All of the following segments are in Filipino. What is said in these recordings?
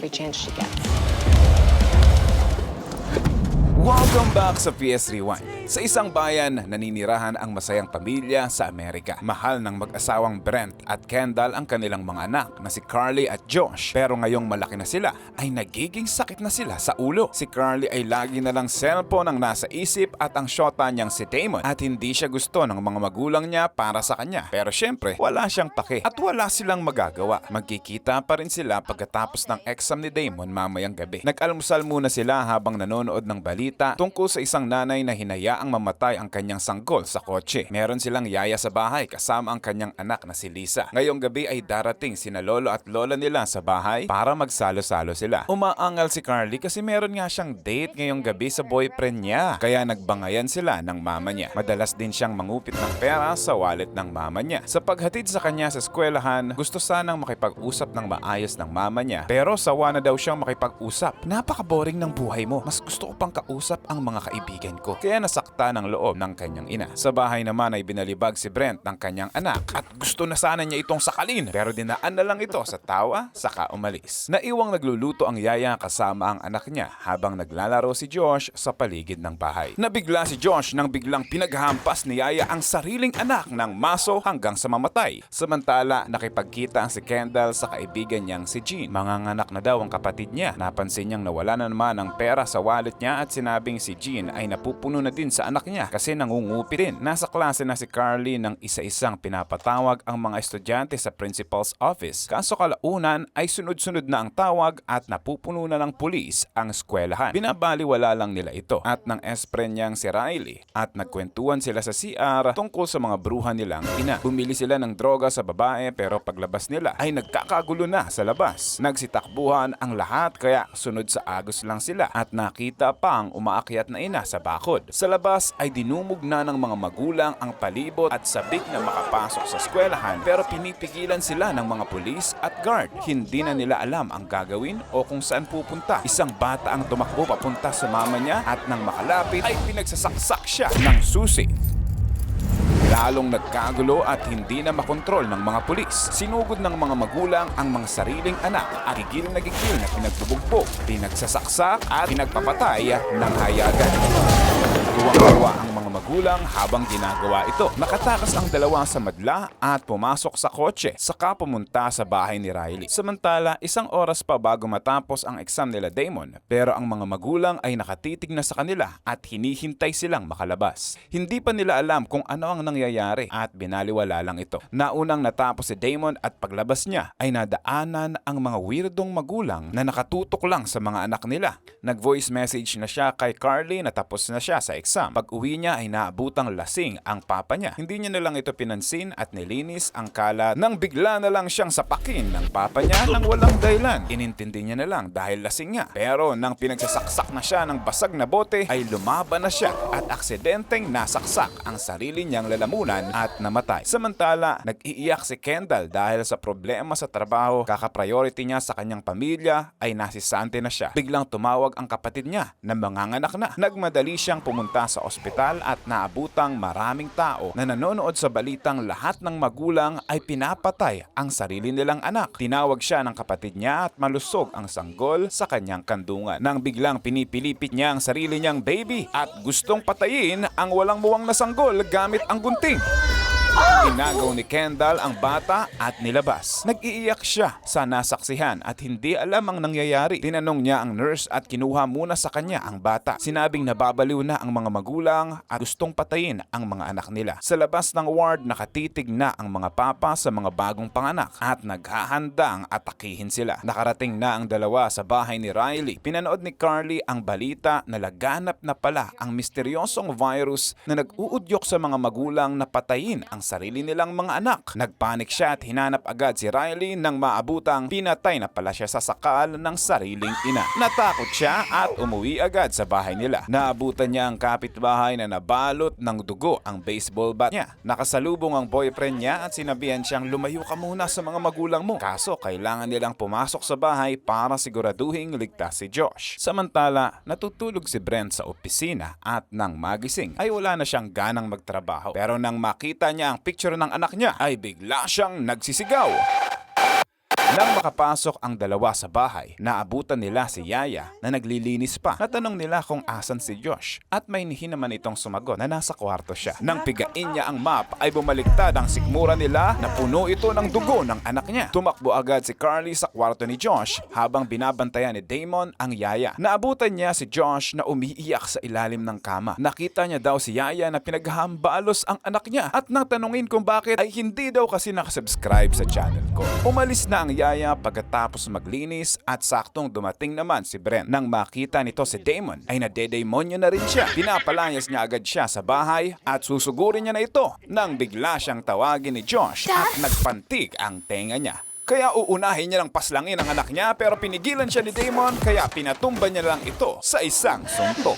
every chance she gets. Welcome back sa PS Rewind. Sa isang bayan, naninirahan ang masayang pamilya sa Amerika. Mahal ng mag-asawang Brent at Kendall ang kanilang mga anak na si Carly at Josh. Pero ngayong malaki na sila, ay nagiging sakit na sila sa ulo. Si Carly ay lagi na lang cellphone ang nasa isip at ang syota niyang si Damon. At hindi siya gusto ng mga magulang niya para sa kanya. Pero syempre, wala siyang pake at wala silang magagawa. Magkikita pa rin sila pagkatapos ng exam ni Damon mamayang gabi. Nag-almusal muna sila habang nanonood ng balita tungkol sa isang nanay na hinayaang mamatay ang kanyang sanggol sa kotse. Meron silang yaya sa bahay kasama ang kanyang anak na si Lisa. Ngayong gabi ay darating sina lolo at lola nila sa bahay para magsalo-salo sila. Umaangal si Carly kasi meron nga siyang date ngayong gabi sa boyfriend niya. Kaya nagbangayan sila ng mama niya. Madalas din siyang mangupit ng pera sa wallet ng mama niya. Sa paghatid sa kanya sa eskwelahan, gusto sanang makipag-usap ng maayos ng mama niya. Pero sawa na daw siyang makipag-usap. Napaka-boring ng buhay mo. Mas gusto ko pang kausap ang mga kaibigan ko. Kaya nasakta ng loob ng kanyang ina. Sa bahay naman ay binalibag si Brent ng kanyang anak at gusto na sana niya itong sakalin. Pero dinaan na lang ito sa tawa saka umalis. Naiwang nagluluto ang yaya kasama ang anak niya habang naglalaro si Josh sa paligid ng bahay. Nabigla si Josh nang biglang pinaghampas ni yaya ang sariling anak ng maso hanggang sa mamatay. Samantala, nakipagkita ang si Kendall sa kaibigan niyang si Jean. Manganganak na daw ang kapatid niya. Napansin niyang nawala na naman ang pera sa wallet niya at sinabing si Jean ay napupuno na din sa anak niya kasi nangungupi rin. Nasa klase na si Carly nang isa-isang pinapatawag ang mga estudyante sa principal's office. Kaso kalaunan ay sunod-sunod na ang tawag at napupuno na ng pulis ang eskwelahan. Binabaliwala lang nila ito at ng espren niyang si Riley at nagkwentuhan sila sa CR tungkol sa mga bruha nilang ina. Bumili sila ng droga sa babae pero paglabas nila ay nagkakagulo na sa labas. Nagsitakbuhan ang lahat kaya sunod sa agos lang sila at nakita pa ang umaakyat na ina sa bakod. Sa labas ay dinumog na ng mga magulang ang palibot at sabik na makapasok sa eskwelahan pero pinipigilan sila ng mga pulis at guard. Hindi na nila alam ang gagawin o kung saan pupunta. Isang bata ang tumakbo papunta sa mama niya at nang makalapit ay pinagsasaksak siya ng susi. Lalong nagkagulo at hindi na makontrol ng mga pulis. Sinugod ng mga magulang ang mga sariling anak at gigil na pinagbubugbog, pinagsasaksak at pinagpapatay ng hayagan. Tuwang-tuwa ang mga magulang habang ginagawa ito. Nakatakas ang dalawa sa madla at pumasok sa kotse saka pumunta sa bahay ni Riley. Samantala, isang oras pa bago matapos ang exam nila Damon pero ang mga magulang ay nakatitig na sa kanila at hinihintay silang makalabas. Hindi pa nila alam kung ano ang nangyayari at binaliwala lang ito. Naunang natapos si Damon at paglabas niya ay nadaanan ang mga weirdong magulang na nakatutok lang sa mga anak nila. Nag-voice message na siya kay Carly na tapos na siya sa exam. Pag-uwi niya ay naabutang lasing ang papa niya. Hindi niya na lang ito pinansin at nilinis ang kalat nang bigla na lang siyang sapakin ng papa niya nang walang dahilan. Inintindi niya na lang dahil lasing nga. Pero nang pinagsasaksak na siya ng basag na bote ay lumaban na siya at aksidenteng nasaksak ang sarili niyang lalamunan at namatay. Samantala, nag-iiyak si Kendall dahil sa problema sa trabaho. Kaka-priority niya sa kanyang pamilya ay nasisante na siya. Biglang tumawag ang kapatid niya na manganganak na. Nagmadali siyang pumunta sa ospital at naabutang maraming tao na nanonood sa balitang lahat ng magulang ay pinapatay ang sarili nilang anak. Tinawag siya ng kapatid niya at malusog ang sanggol sa kanyang kandungan. Nang biglang pinipilipit niya ang sarili niyang baby at gustong patayin ang walang muwang na sanggol gamit ang gunting. Inagaw ni Kendall ang bata at nilabas. Nag-iiyak siya sa nasaksihan at hindi alam ang nangyayari. Tinanong niya ang nurse at kinuha muna sa kanya ang bata. Sinabing nababaliw na ang mga magulang at gustong patayin ang mga anak nila. Sa labas ng ward, nakatitig na ang mga papa sa mga bagong panganak at naghahandang atakihin sila. Nakarating na ang dalawa sa bahay ni Riley. Pinanood ni Carly ang balita na laganap na pala ang misteryosong virus na nag-uudyok sa mga magulang na patayin ang sarili nilang mga anak. Nagpanik siya at hinanap agad si Riley nang maabutang pinatay na pala siya sa sakal ng sariling ina. Natakot siya at umuwi agad sa bahay nila. Naabutan niya ang kapitbahay na nabalot ng dugo ang baseball bat niya. Nakasalubong ang boyfriend niya at sinabihan siyang lumayo ka muna sa mga magulang mo. Kaso kailangan nilang pumasok sa bahay para siguraduhing ligtas si Josh. Samantala, natutulog si Brent sa opisina at nang magising ay wala na siyang ganang magtrabaho. Pero nang makita niya ang picture ng anak niya ay bigla siyang nagsisigaw. Nang makapasok ang dalawa sa bahay, naabutan nila si Yaya na naglilinis pa. Natanong nila kung asan si Josh at may nihi naman itong sumagot na nasa kwarto siya. Nang pigain niya ang map ay bumaliktad ang sikmura nila na puno ito ng dugo ng anak niya. Tumakbo agad si Carly sa kwarto ni Josh habang binabantayan ni Damon ang Yaya. Naabutan niya si Josh na umiiyak sa ilalim ng kama. Nakita niya daw si Yaya na pinaghahambalos ang anak niya at nang tanungin kung bakit ay hindi daw kasi nakasubscribe sa channel ko. Umalis na ang Yaya pagkatapos maglinis at saktong dumating naman si Brent. Nang makita nito si Damon ay nadedemonyo na rin siya. Pinapalayas niya agad siya sa bahay at susugurin niya na ito nang bigla siyang tawagin ni Josh at nagpantig ang tenga niya. Kaya uunahin niya lang paslangin ang anak niya pero pinigilan siya ni Damon kaya pinatumba niya lang ito sa isang suntok.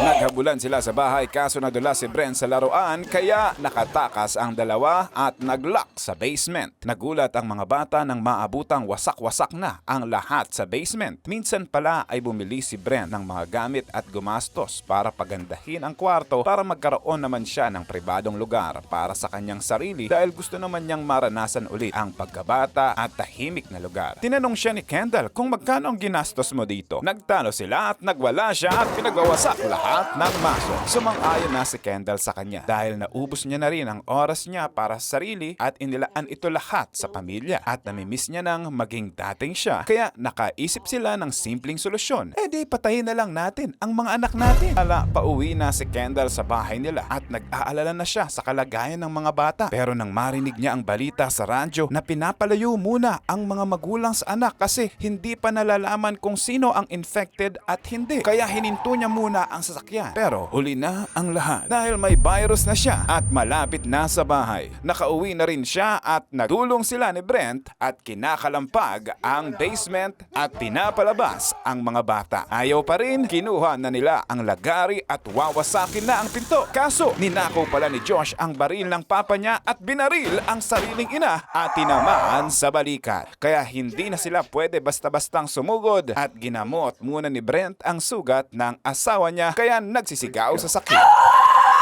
Naghabulan sila sa bahay kaso nadula si Brent sa laruan kaya nakatakas ang dalawa at naglock sa basement. Nagulat ang mga bata nang maabutang wasak-wasak na ang lahat sa basement. Minsan pala ay bumili si Brent ng mga gamit at gumastos para pagandahin ang kwarto para magkaroon naman siya ng pribadong lugar para sa kanyang sarili dahil gusto naman niyang maranasan ulit ang pagkabata at tahimik na lugar. Tinanong siya ni Kendall kung magkano ang ginastos mo dito. Nagtalo sila at nagwala siya at pinagwawasak lahat ng maso. Sumang-ayon na si Kendall sa kanya dahil naubos niya na rin ang oras niya para sa sarili at inilaan ito lahat sa pamilya at namimiss niya nang maging dating siya. Kaya nakaisip sila ng simpleng solusyon. Di patayin na lang natin ang mga anak natin. Pauwi na si Kendall sa bahay nila at nag-aalala na siya sa kalagayan ng mga bata. Pero nang marinig niya ang balita sa radyo na pinapalayo muna ang mga magulang sa anak kasi hindi pa nalalaman kung sino ang infected at hindi. Kaya hininto niya muna ang sasakyan. Pero huli na ang lahat dahil may virus na siya at malapit na sa bahay. Nakauwi na rin siya at nagdulong sila ni Brent at kinakalampag ang basement at pinapalabas ang mga bata. Ayaw pa rin, kinuha na nila ang lagari at wawasakin na ang pinto. Kaso ninakaw pala ni Josh ang baril ng papa niya at binaril ang sariling ina at tinamaan sa balikat. Kaya hindi na sila pwede basta-bastang sumugod at ginamot muna ni Brent ang sugat ng asawa niya kaya nagsisigaw sa sakit.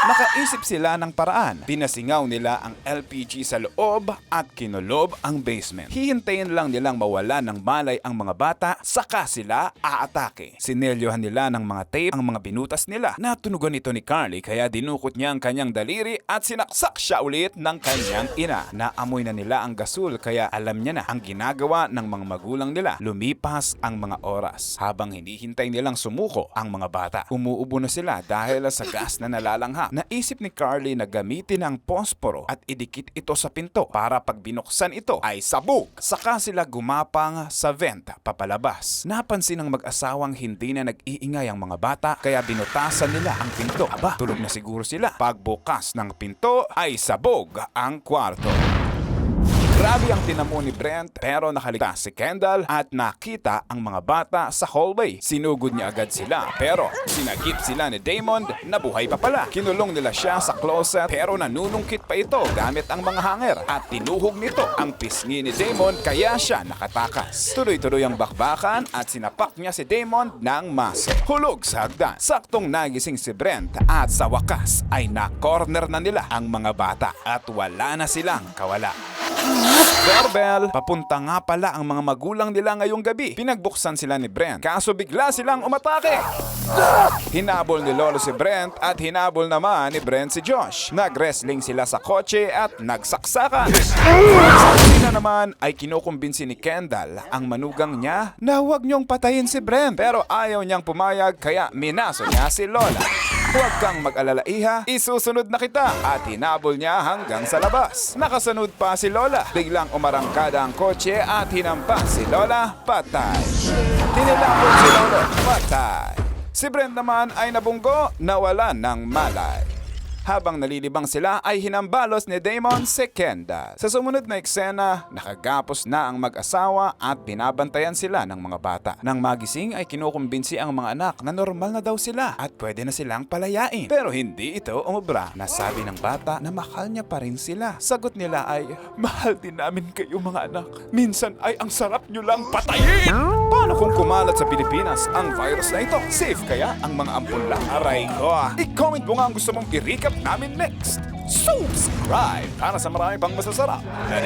Nakaisip sila ng paraan. Pinasingaw nila ang LPG sa loob at kinulob ang basement. Hihintayin lang nilang mawala ng malay ang mga bata, saka sila aatake. Sinelyohan nila ng mga tape ang mga binutas nila. Natunugan ito ni Carly kaya dinukot niya ang kanyang daliri at sinaksak siya ulit ng kanyang ina. Naamoy na nila ang gasul kaya alam niya na ang ginagawa ng mga magulang nila. Lumipas ang mga oras. Habang hinihintay nilang sumuko ang mga bata, umuubo na sila dahil sa gas na nalalanghap. Naisip ni Carly na gamitin ang posporo at idikit ito sa pinto para pag binuksan ito ay sabog. Saka sila gumapang sa vent papalabas. Napansin ng mag-asawang hindi na nag-iingay ang mga bata kaya binutasan nila ang pinto. Aba, tulog na siguro sila. Pagbukas ng pinto ay sabog ang kwarto. Grabe ang tinamo ni Brent pero nakaligtas si Kendall at nakita ang mga bata sa hallway. Sinugod niya agad sila pero sinagip sila ni Damon na buhay pa pala. Kinulong nila siya sa closet pero nanunungkit pa ito gamit ang mga hanger at tinuhog nito ang pisngi ni Damon kaya siya nakatakas. Tuloy-tuloy ang bakbakan at sinapak niya si Damon ng maso. Hulog sa hagdan. Saktong nagising si Brent at sa wakas ay na-corner na nila ang mga bata at wala na silang kawala. Doorbell, papunta nga pala ang mga magulang nila ngayong gabi. Pinagbuksan sila ni Brent, kaso bigla silang umatake. Hinabol ni Lolo si Brent at hinabol naman ni Brent si Josh. Nag-wrestling sila sa kotse at nagsaksakan. Sa kusina naman ay kinukumbinsi ni Kendall ang manugang niya na huwag niyong patayin si Brent. Pero ayaw niyang pumayag kaya minaso niya si Lola. Huwag kang mag-alala iha, isusunod na kita at hinabol niya hanggang sa labas. Nakasunod pa si Lola. Biglang umarangkada ang kotse at hinampas si Lola, patay. Tinilapon si Lolo, patay. Si Brent naman ay nabunggo, nawalan ng malay. Habang nalilibang sila ay hinambalos ni Damon si Kendall. Sa sumunod na eksena, nakagapos na ang mag-asawa at binabantayan sila ng mga bata. Nang magising ay kinukumbinsi ang mga anak na normal na daw sila at pwede na silang palayain. Pero hindi ito umubra. Nasabi ng bata na mahal niya pa rin sila. Sagot nila ay, mahal din namin kayo mga anak. Minsan ay ang sarap nyo lang patayin! Paano kung kumalat sa Pilipinas ang virus na ito? Safe kaya ang mga ampun lang? Aray ko ah! I-comment mo nga ang gusto mong i-recap namin next. Subscribe para sa marami pang masasarap na